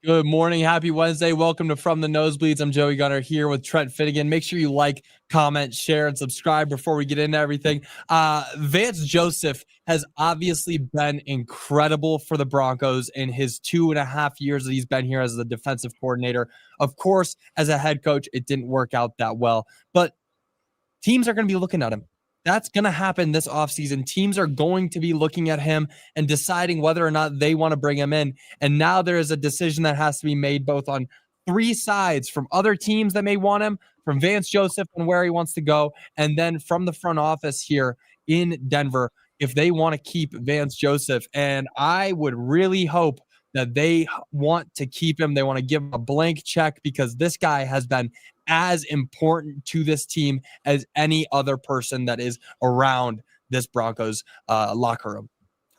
Good morning. Happy Wednesday. Welcome to From the Nosebleeds. I'm Joey Gunnar here with Trent Finnegan. Make sure you like, comment, share, and subscribe before we get into everything. Vance Joseph has obviously been incredible for the Broncos in his 2.5 years that he's been here as the defensive coordinator. Of course, as a head coach, it didn't work out that well, but teams are going to be looking at him. That's going to happen this offseason. Teams are going to be looking at him and deciding whether or not they want to bring him in. And now there is a decision that has to be made both on three sides, from other teams that may want him, from Vance Joseph and where he wants to go, and then from the front office here in Denver, if they want to keep Vance Joseph. And I would really hope that they want to keep him. They want to give him a blank check because this guy has been as important to this team as any other person that is around this Broncos locker room.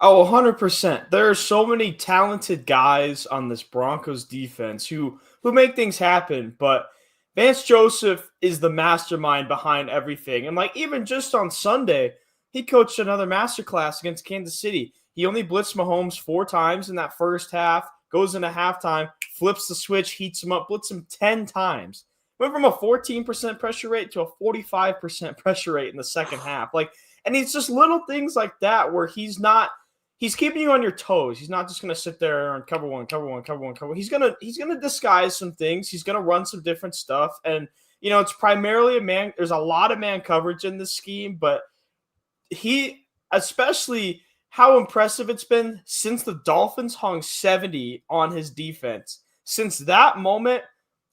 Oh, 100%. There are so many talented guys on this Broncos defense who make things happen, but Vance Joseph is the mastermind behind everything. And like even just on Sunday, he coached another masterclass against Kansas City. He only blitzed Mahomes 4 times in that first half, goes into halftime, flips the switch, heats him up, blitzed him 10 times. Went from a 14% pressure rate to a 45% pressure rate in the second half. And it's just little things like that where he's keeping you on your toes. He's not just going to sit there and cover one. He's going to disguise some things. He's going to run some different stuff. And, it's primarily there's a lot of man coverage in this scheme, but especially how impressive it's been since the Dolphins hung 70 on his defense. Since that moment,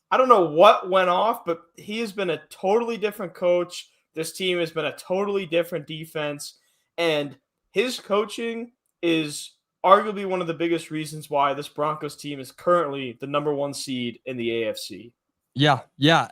I don't know what went off, but he has been a totally different coach. This team has been a totally different defense. And his coaching is arguably one of the biggest reasons why this Broncos team is currently the number 1 seed in the AFC. Yeah.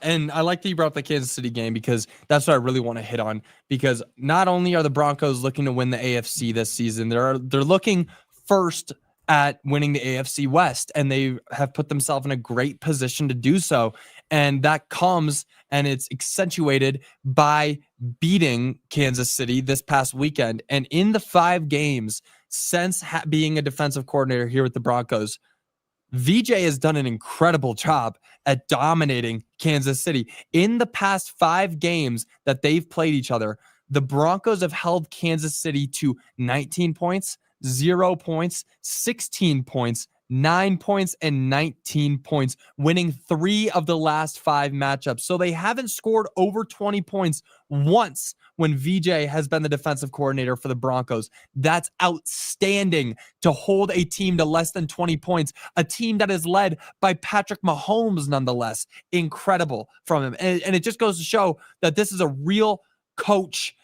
And I like that you brought up the Kansas City game because that's what I really want to hit on. Because not only are the Broncos looking to win the AFC this season, they're looking first at winning the AFC West, and they have put themselves in a great position to do so. And that comes and it's accentuated by beating Kansas City this past weekend. And in the 5 games since being a defensive coordinator here with the Broncos, VJ has done an incredible job at dominating Kansas City. In the past 5 games that they've played each other, the Broncos have held Kansas City to 19 points, 0 points, 16 points, 9 points, and 19 points, winning 3 of the last 5 matchups. So they haven't scored over 20 points once when VJ has been the defensive coordinator for the Broncos. That's outstanding to hold a team to less than 20 points, a team that is led by Patrick Mahomes nonetheless. Incredible from him. And it just goes to show that this is a real coach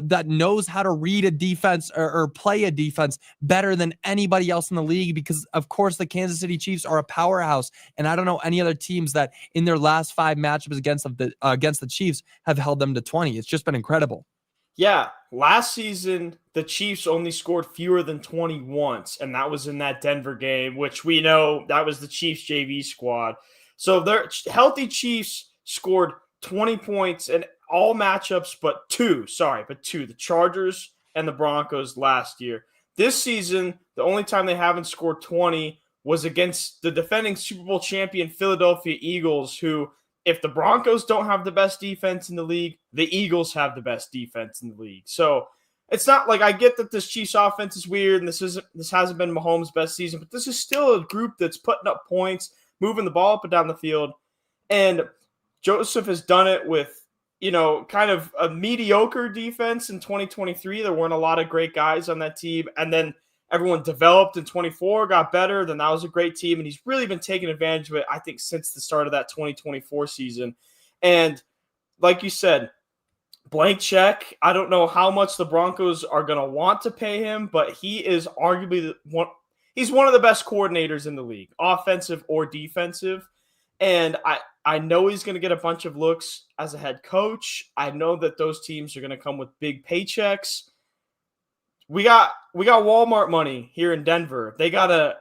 that knows how to read a defense or play a defense better than anybody else in the league, because of course the Kansas City Chiefs are a powerhouse, and I don't know any other teams that in their last 5 matchups against the Chiefs have held them to 20. It's just been incredible. Yeah, last season the Chiefs only scored fewer than 20 once, and that was in that Denver game, which we know that was the Chiefs JV squad. So their healthy Chiefs scored 20 points in all matchups but two, the Chargers and the Broncos last year. This season, the only time they haven't scored 20 was against the defending Super Bowl champion Philadelphia Eagles, who, if the Broncos don't have the best defense in the league, the Eagles have the best defense in the league. So it's not like, I get that this Chiefs offense is weird and this hasn't been Mahomes' best season, but this is still a group that's putting up points, moving the ball up and down the field. And Joseph has done it with, kind of a mediocre defense in 2023. There weren't a lot of great guys on that team. And then everyone developed in 24, got better. Then that was a great team. And he's really been taking advantage of it, I think, since the start of that 2024 season. And like you said, blank check. I don't know how much the Broncos are going to want to pay him, but he is arguably he's one of the best coordinators in the league, offensive or defensive. And I know he's going to get a bunch of looks as a head coach. I know that those teams are going to come with big paychecks. We got Walmart money here in Denver. They gotta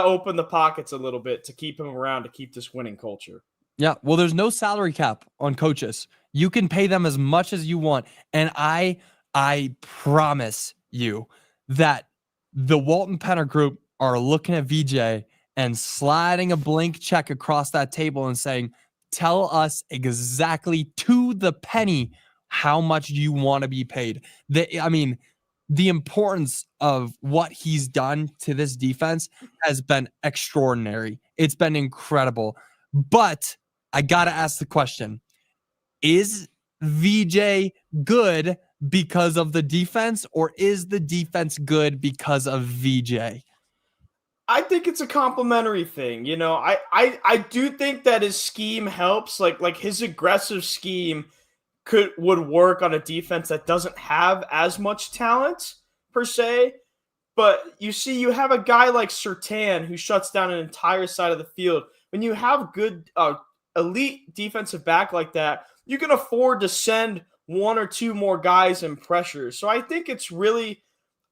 open the pockets a little bit to keep him around, to keep this winning culture. Yeah, well, there's no salary cap on coaches. You can pay them as much as you want. And I I promise you that the Walton Penner group are looking at VJ and sliding a blank check across that table and saying, tell us exactly to the penny how much you want to be paid. The importance of what he's done to this defense has been extraordinary. It's been incredible. But I got to ask the question, is VJ good because of the defense, or is the defense good because of VJ? I think it's a complimentary thing. You know, I do think that his scheme helps. Like his aggressive scheme would work on a defense that doesn't have as much talent per se. But you have a guy like Surtain who shuts down an entire side of the field. When you have good elite defensive back like that, you can afford to send one or two more guys in pressure. So I think it's really,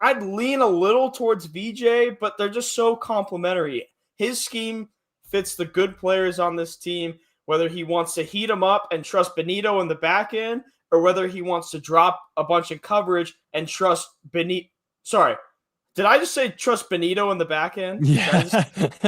I'd lean a little towards VJ, but they're just so complementary. His scheme fits the good players on this team, whether he wants to heat them up and trust Benito in the back end, or whether he wants to drop a bunch of coverage and trust Benito. Sorry, did I just say trust Benito in the back end? Yeah.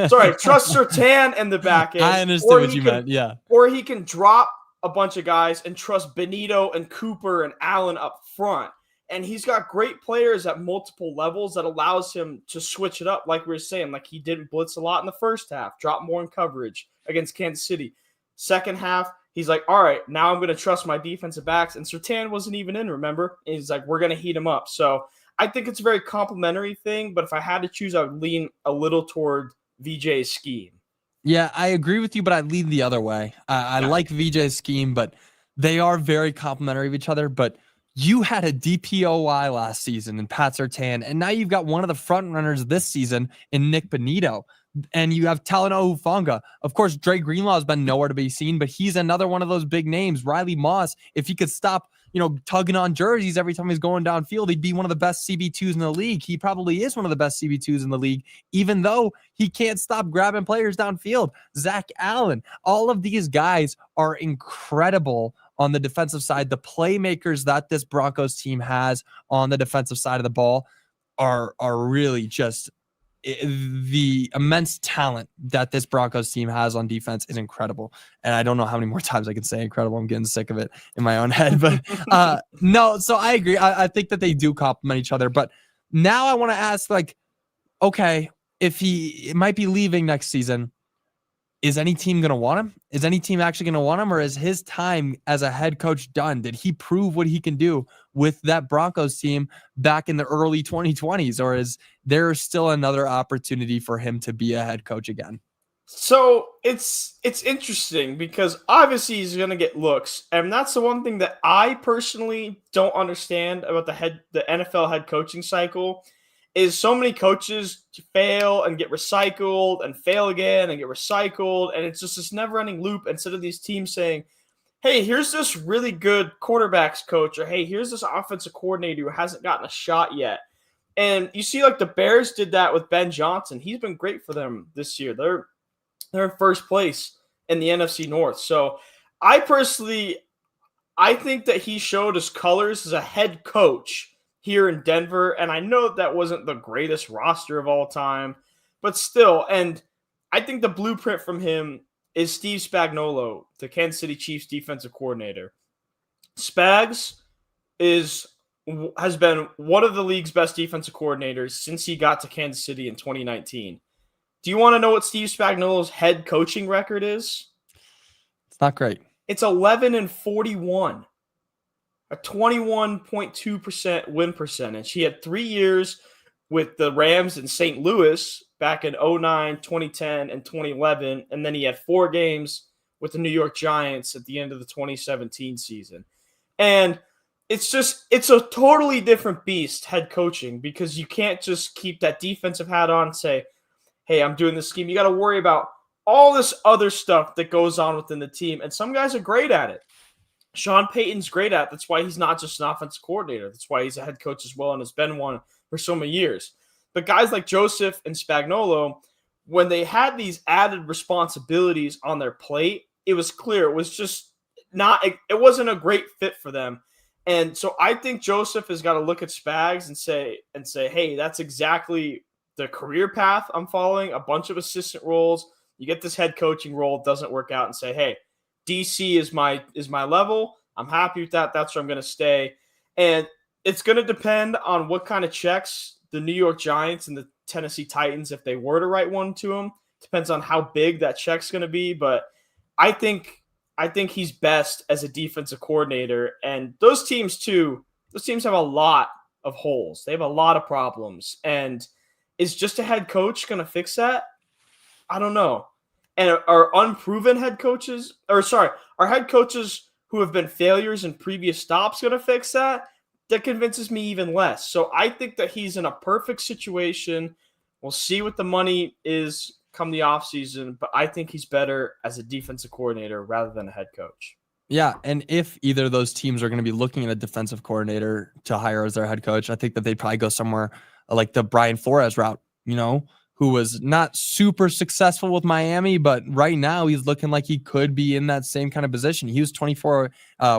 Trust Surtain in the back end. I understood what you meant, yeah. Or he can drop a bunch of guys and trust Benito and Cooper and Allen up front. And he's got great players at multiple levels that allows him to switch it up, like we were saying. Like he didn't blitz a lot in the first half, drop more in coverage against Kansas City. Second half, he's like, all right, now I'm going to trust my defensive backs. And Surtain wasn't even in, remember? And he's like, we're going to heat him up. So I think it's a very complimentary thing, but if I had to choose, I would lean a little toward VJ's scheme. Yeah, I agree with you, but I lean the other way. I like VJ's scheme, but they are very complimentary of each other. But you had a DPOY last season in Pat Surtain, and now you've got one of the front runners this season in Nick Benito, and you have Talanoa Hufanga. Of course, Dre Greenlaw has been nowhere to be seen, but he's another one of those big names. Riley Moss, if he could stop, tugging on jerseys every time he's going downfield, he'd be one of the best CB2s in the league. He probably is one of the best CB2s in the league, even though he can't stop grabbing players downfield. Zach Allen, all of these guys are incredible on the defensive side. The playmakers that this Broncos team has on the defensive side of the ball are really just the immense talent that this Broncos team has on defense is incredible. And I don't know how many more times I can say incredible. I'm getting sick of it in my own head, but no, so I agree. I think that they do complement each other, but now I want to ask, okay, if he might be leaving next season, is any team going to want him? Is any team actually going to want him, or is his time as a head coach done? Did he prove what he can do with that Broncos team back in the early 2020s, or is there still another opportunity for him to be a head coach again? So it's interesting because obviously he's going to get looks, and that's the one thing that I personally don't understand about the NFL head coaching cycle. Is so many coaches fail and get recycled and fail again and get recycled. And it's just this never-ending loop instead of these teams saying, hey, here's this really good quarterbacks coach, or hey, here's this offensive coordinator who hasn't gotten a shot yet. And you see the Bears did that with Ben Johnson. He's been great for them this year. They're in first place in the NFC North. So I think that he showed his colors as a head coach here in Denver, and I know that wasn't the greatest roster of all time, but still, and I think the blueprint from him is Steve Spagnuolo, the Kansas City Chiefs defensive coordinator. Spags has been one of the league's best defensive coordinators since he got to Kansas City in 2019. Do you want to know what Steve Spagnuolo's head coaching record is? It's not great. It's 11-41. A 21.2% win percentage. He had 3 years with the Rams in St. Louis back in 2009, 2010, and 2011. And then he had 4 games with the New York Giants at the end of the 2017 season. And it's a totally different beast, head coaching, because you can't just keep that defensive hat on and say, hey, I'm doing this scheme. You got to worry about all this other stuff that goes on within the team. And some guys are great at it. Sean Payton's great at it. That's why he's not just an offensive coordinator. That's why he's a head coach as well and has been one for so many years. But guys like Joseph and Spagnuolo, when they had these added responsibilities on their plate, it was clear it was just it wasn't a great fit for them. And so I think Joseph has got to look at Spags and say, hey, that's exactly the career path I'm following. A bunch of assistant roles. You get this head coaching role, it doesn't work out, and say, hey, DC is my level. I'm happy with that. That's where I'm going to stay. And it's going to depend on what kind of checks the New York Giants and the Tennessee Titans, if they were to write one to him, depends on how big that check's going to be. But I think he's best as a defensive coordinator. And those teams have a lot of holes. They have a lot of problems. And is just a head coach going to fix that? I don't know. And are unproven head coaches, are head coaches who have been failures in previous stops going to fix that? That convinces me even less. So I think that he's in a perfect situation. We'll see what the money is come the offseason, but I think he's better as a defensive coordinator rather than a head coach. Yeah, and if either of those teams are going to be looking at a defensive coordinator to hire as their head coach, I think that they'd probably go somewhere like the Brian Flores route, who was not super successful with Miami, but right now he's looking like he could be in that same kind of position. He was 24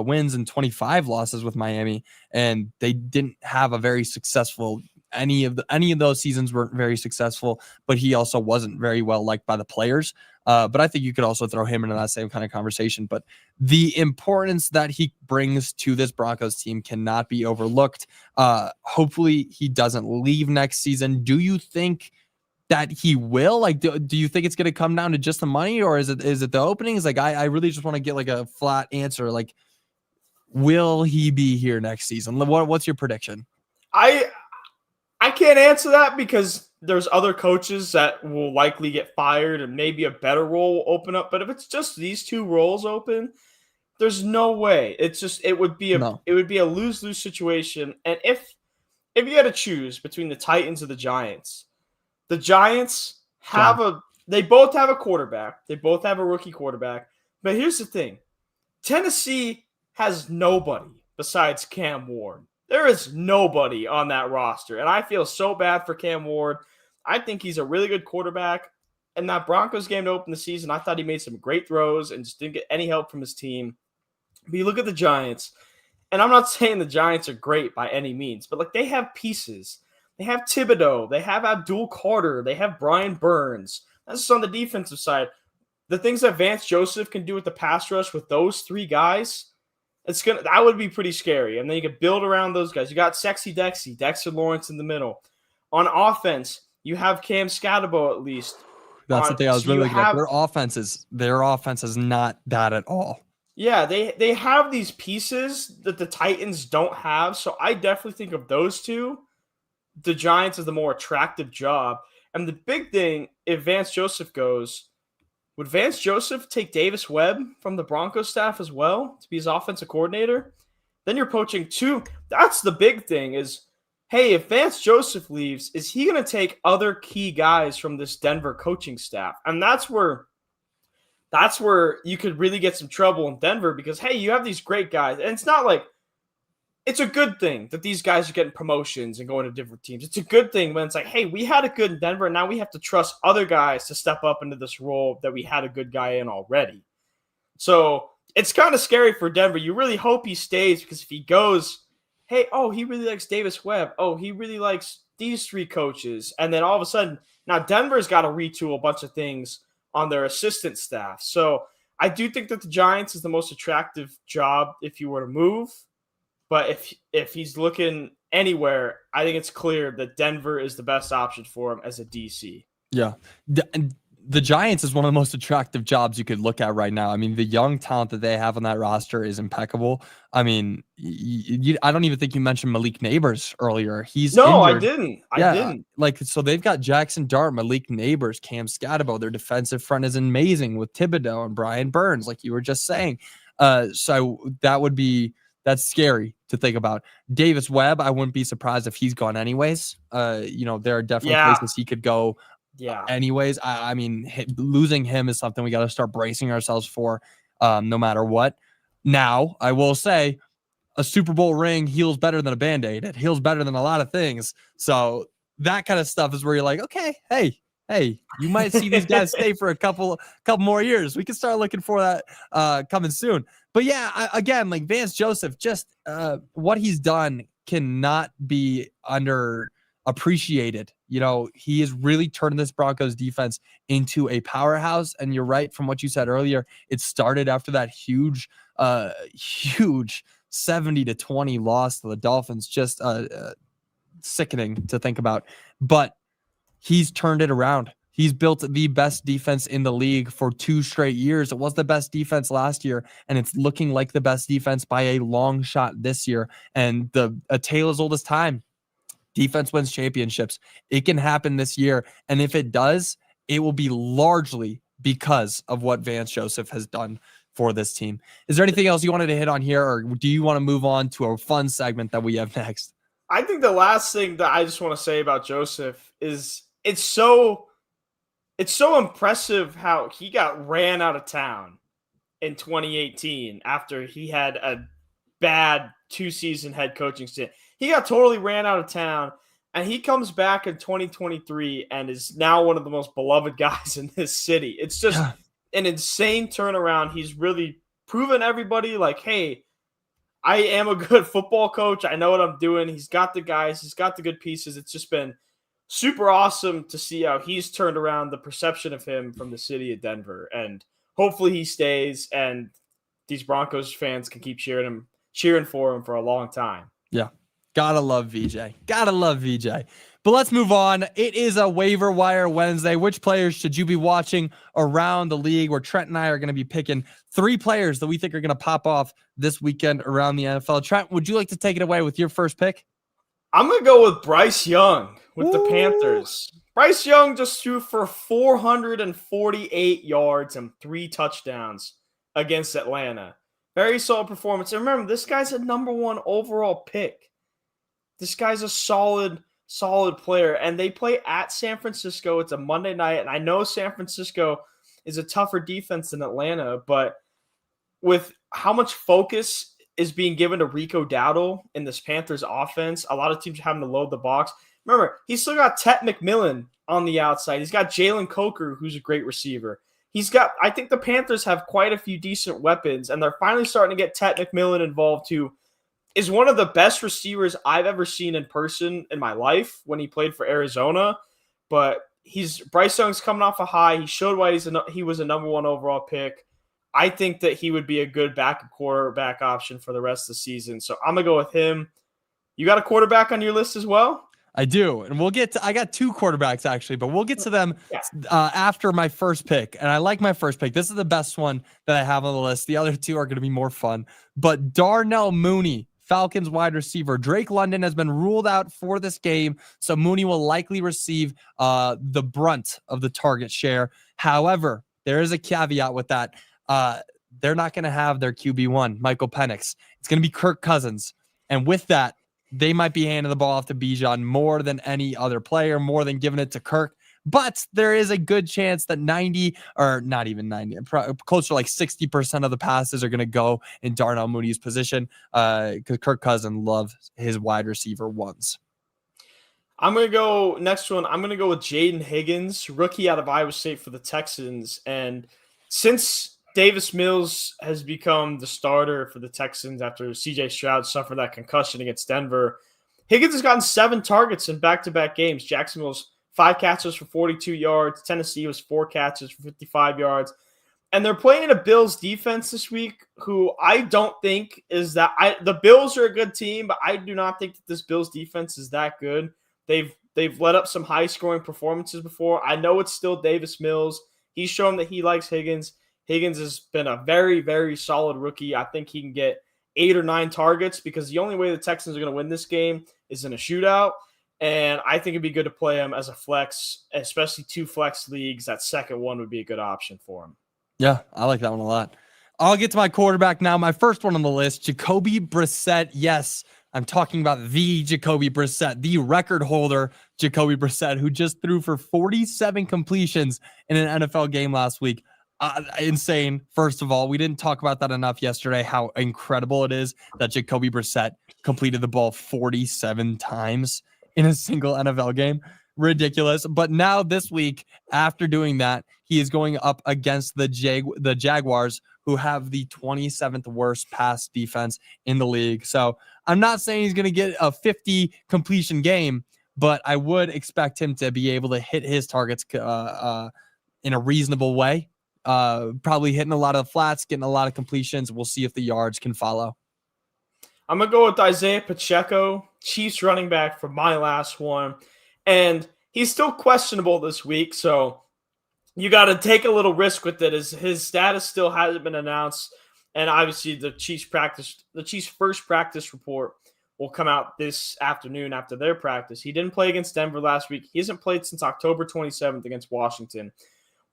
wins and 25 losses with Miami, and they didn't have a very successful any of those seasons weren't very successful, but he also wasn't very well liked by the players. But I think you could also throw him into that same kind of conversation. But the importance that he brings to this Broncos team cannot be overlooked. Hopefully he doesn't leave next season. Do you think that he will? Like, do you think it's going to come down to just the money, or is it the openings? Like, I really just want to get like a flat answer. Like, will he be here next season? What's your prediction? I can't answer that because there's other coaches that will likely get fired and maybe a better role will open up. But if it's just these two roles open, there's no way. It would be a lose-lose situation. And if you had to choose between the Titans or the Giants they both have a quarterback. They both have a rookie quarterback. But here's the thing. Tennessee has nobody besides Cam Ward. There is nobody on that roster, and I feel so bad for Cam Ward. I think he's a really good quarterback. In that Broncos game to open the season, I thought he made some great throws and just didn't get any help from his team. But you look at the Giants, and I'm not saying the Giants are great by any means, but like they have pieces. They have Thibodeau. They have Abdul Carter. They have Brian Burns. That's just on the defensive side. The things that Vance Joseph can do with the pass rush with those three guys, that would be pretty scary. And then you can build around those guys. You got Sexy Dexter Lawrence in the middle. On offense, you have Cam Scatterbo at least. That's the thing I was really looking at. Their offense is not that at all. Yeah, they have these pieces that the Titans don't have. So I definitely think of those two. The Giants is the more attractive job. And the big thing, if Vance Joseph goes, would Vance Joseph take Davis Webb from the Broncos staff as well to be his offensive coordinator? Then you're poaching two. That's the big thing is, hey, if Vance Joseph leaves, is he going to take other key guys from this Denver coaching staff? And that's where you could really get some trouble in Denver because, hey, you have these great guys. And it's not like it's a good thing that these guys are getting promotions and going to different teams. It's a good thing when it's like, hey, we had a good in Denver, and now we have to trust other guys to step up into this role that we had a good guy in already. So it's kind of scary for Denver. You really hope he stays because if he goes, hey, he really likes Davis Webb. Oh, he really likes these three coaches. And then all of a sudden, now Denver's got to retool a bunch of things on their assistant staff. So I do think that the Giants is the most attractive job if you were to move. But if he's looking anywhere, I think it's clear that Denver is the best option for him as a DC. Yeah. The Giants is one of the most attractive jobs you could look at right now. I mean, the young talent that they have on that roster is impeccable. I mean, I don't even think you mentioned Malik Neighbors earlier. Injured. I didn't. So they've got Jackson Dart, Malik Neighbors, Cam Scatterbo. Their defensive front is amazing with Thibodeau and Brian Burns, like you were just saying. So that's scary to think about. Davis Webb, I wouldn't be surprised if he's gone anyways. There are definitely places he could go anyways. I mean, losing him is something we got to start bracing ourselves for no matter what. Now, I will say a Super Bowl ring heals better than a Band-Aid. It heals better than a lot of things. So that kind of stuff is where you're like, okay, hey, you might see these guys stay for a couple more years. We can start looking for that coming soon. But yeah, again, like Vance Joseph, just what he's done cannot be underappreciated. You know, he has really turned this Broncos defense into a powerhouse. And you're right, from what you said earlier, it started after that huge 70-20 loss to the Dolphins. Just sickening to think about. But he's turned it around. He's built the best defense in the league for 2 straight years. It was the best defense last year, and it's looking like the best defense by a long shot this year. And a tale as old as time. Defense wins championships. It can happen this year. And if it does, it will be largely because of what Vance Joseph has done for this team. Is there anything else you wanted to hit on here, or do you want to move on to a fun segment that we have next? I think the last thing that I just want to say about Joseph is it's so impressive how he got ran out of town in 2018 after he had a bad 2-season head coaching stint. He got totally ran out of town, and he comes back in 2023 and is now one of the most beloved guys in this city. It's just an insane turnaround. He's really proven everybody like, hey, I am a good football coach. I know what I'm doing. He's got the guys. He's got the good pieces. It's just been super awesome to see how he's turned around the perception of him from the city of Denver. And hopefully he stays and these Broncos fans can keep cheering for him for a long time. Yeah. Gotta love VJ. Gotta love VJ. But let's move on. It is a waiver wire Wednesday. Which players should you be watching around the league, where Trent and I are going to be picking 3 players that we think are going to pop off this weekend around the NFL. Trent, would you like to take it away with your first pick? I'm going to go with Bryce Young with the Panthers. Bryce Young just threw for 448 yards and 3 touchdowns against Atlanta. Very solid performance. And remember, this guy's a number 1 overall pick. This guy's a solid player. And they play at San Francisco. It's a Monday night. And I know San Francisco is a tougher defense than Atlanta, but with how much focus is being given to Rico Dowdle in this Panthers offense, a lot of teams are having to load the box. Remember, he's still got Ted McMillan on the outside. He's got Jalen Coker, who's a great receiver. I think the Panthers have quite a few decent weapons, and they're finally starting to get Ted McMillan involved, who is one of the best receivers I've ever seen in person in my life when he played for Arizona. But Bryce Young's coming off a high. He showed why he was a number 1 overall pick. I think that he would be a good backup quarterback option for the rest of the season. So I'm going to go with him. You got a quarterback on your list as well? I do. And I got 2 quarterbacks actually, but we'll get to them after my first pick. And I like my first pick. This is the best one that I have on the list. The other 2 are going to be more fun. But Darnell Mooney, Falcons wide receiver. Drake London has been ruled out for this game, so Mooney will likely receive the brunt of the target share. However, there is a caveat with that. They're not going to have their QB1, Michael Penix. It's going to be Kirk Cousins. And with that, they might be handing the ball off to Bijan more than any other player, more than giving it to Kirk. But there is a good chance that 90, or not even 90, closer to like 60% of the passes are going to go in Darnell Mooney's position, because Kirk Cousins loves his wide receiver ones. I'm going to go next one. I'm going to go with Jaden Higgins, rookie out of Iowa State for the Texans. And since Davis Mills has become the starter for the Texans after C.J. Stroud suffered that concussion against Denver, Higgins has gotten 7 targets in back-to-back games. Jacksonville's 5 catches for 42 yards. Tennessee was 4 catches for 55 yards. And they're playing a Bills defense this week who I don't think is that – the Bills are a good team, but I do not think that this Bills defense is that good. They've let up some high-scoring performances before. I know it's still Davis Mills. He's shown that he likes Higgins. Higgins has been a very, very solid rookie. I think he can get 8 or 9 targets because the only way the Texans are going to win this game is in a shootout. And I think it'd be good to play him as a flex, especially 2 flex leagues. That second one would be a good option for him. Yeah, I like that one a lot. I'll get to my quarterback now. My first one on the list, Jacoby Brissett. Yes, I'm talking about the Jacoby Brissett, the record holder, Jacoby Brissett, who just threw for 47 completions in an NFL game last week. Insane. First of all, we didn't talk about that enough yesterday, how incredible it is that Jacoby Brissett completed the ball 47 times in a single NFL game. ridiculous. But now this week, after doing that, he is going up against the Jaguars, who have the 27th worst pass defense in the league. So I'm not saying he's going to get a 50 completion game, but I would expect him to be able to hit his targets in a reasonable way. Probably hitting a lot of flats, getting a lot of completions. We'll see if the yards can follow. I'm going to go with Isaiah Pacheco, Chiefs running back for my last one. And he's still questionable this week, so you got to take a little risk with it. His status still hasn't been announced. And obviously the Chiefs first practice report will come out this afternoon after their practice. He didn't play against Denver last week. He hasn't played since October 27th against Washington.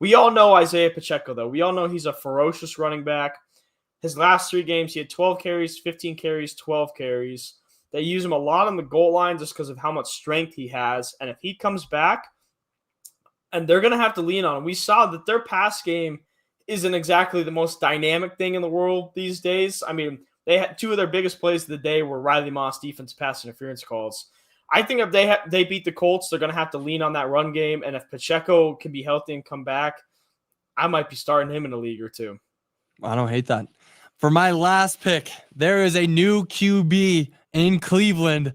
We all know Isaiah Pacheco, though. We all know he's a ferocious running back. His last 3 games, he had 12 carries, 15 carries, 12 carries. They use him a lot on the goal line just because of how much strength he has. And if he comes back, and they're going to have to lean on him. We saw that their pass game isn't exactly the most dynamic thing in the world these days. I mean, they had 2 of their biggest plays of the day were Riley Moss defense pass interference calls. I think if they beat the Colts, they're going to have to lean on that run game. And if Pacheco can be healthy and come back, I might be starting him in a league or 2. I don't hate that. For my last pick, there is a new QB in Cleveland,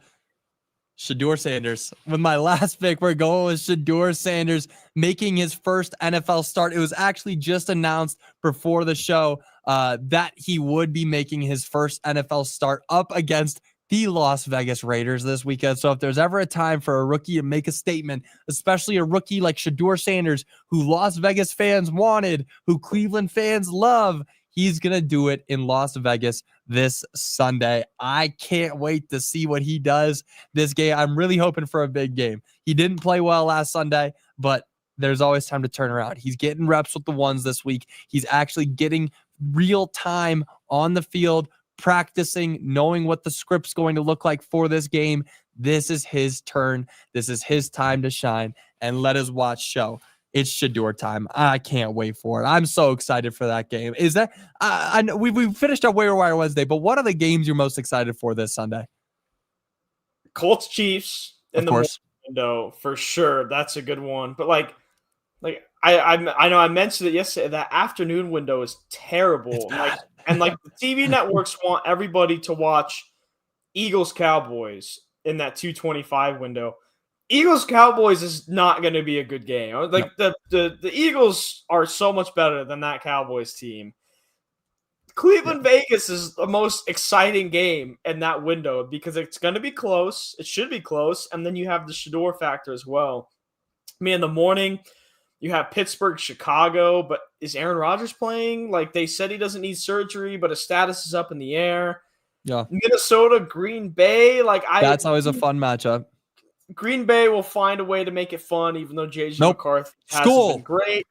Shedeur Sanders. With my last pick, we're going with Shedeur Sanders making his first NFL start. It was actually just announced before the show that he would be making his first NFL start up against the Las Vegas Raiders this weekend. So if there's ever a time for a rookie to make a statement, especially a rookie like Shedeur Sanders, who Las Vegas fans wanted, who Cleveland fans love, he's going to do it in Las Vegas this Sunday. I can't wait to see what he does this game. I'm really hoping for a big game. He didn't play well last Sunday, but there's always time to turn around. He's getting reps with the ones this week. He's actually getting real time on the field, practicing, knowing what the script's going to look like for this game. This is his turn. This is his time to shine, and let us watch show. It's Shedeur time. I can't wait for it. I'm so excited for that game. Is that I know we finished our waiver wire Wednesday, but what are the games you're most excited for this Sunday? Colts Chiefs in the morning window for sure. That's a good one. But like I know I mentioned it yesterday. That afternoon window is terrible. And the TV networks want everybody to watch Eagles Cowboys in that 225 window. Eagles Cowboys is not going to be a good game. Like no. the Eagles are so much better than that Cowboys team. Cleveland Vegas is the most exciting game in that window because it's going to be close. It should be close, and then you have the Shedeur factor as well. I mean, in the morning, you have Pittsburgh, Chicago, but is Aaron Rodgers playing? Like they said, he doesn't need surgery, but his status is up in the air. Yeah, Minnesota, Green Bay. That's always a fun matchup. Green Bay will find a way to make it fun, even though J.J. McCarthy hasn't been great.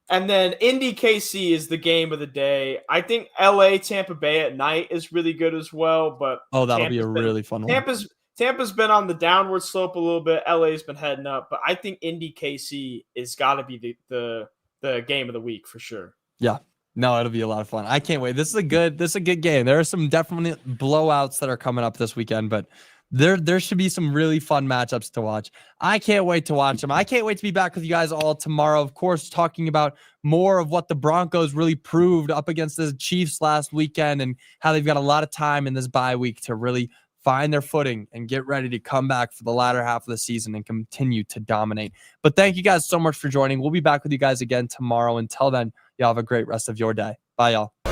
And then Indy KC is the game of the day. I think LA Tampa Bay at night is really good as well. But that'll be a really fun one. Tampa's been on the downward slope a little bit. LA's been heading up, but I think Indy KC is got to be the game of the week for sure. Yeah. No, it'll be a lot of fun. I can't wait. This is a good game. There are some definitely blowouts that are coming up this weekend, but there should be some really fun matchups to watch. I can't wait to watch them. I can't wait to be back with you guys all tomorrow, of course, talking about more of what the Broncos really proved up against the Chiefs last weekend and how they've got a lot of time in this bye week to really find their footing and get ready to come back for the latter half of the season and continue to dominate. But thank you guys so much for joining. We'll be back with you guys again tomorrow. Until then, y'all have a great rest of your day. Bye, y'all.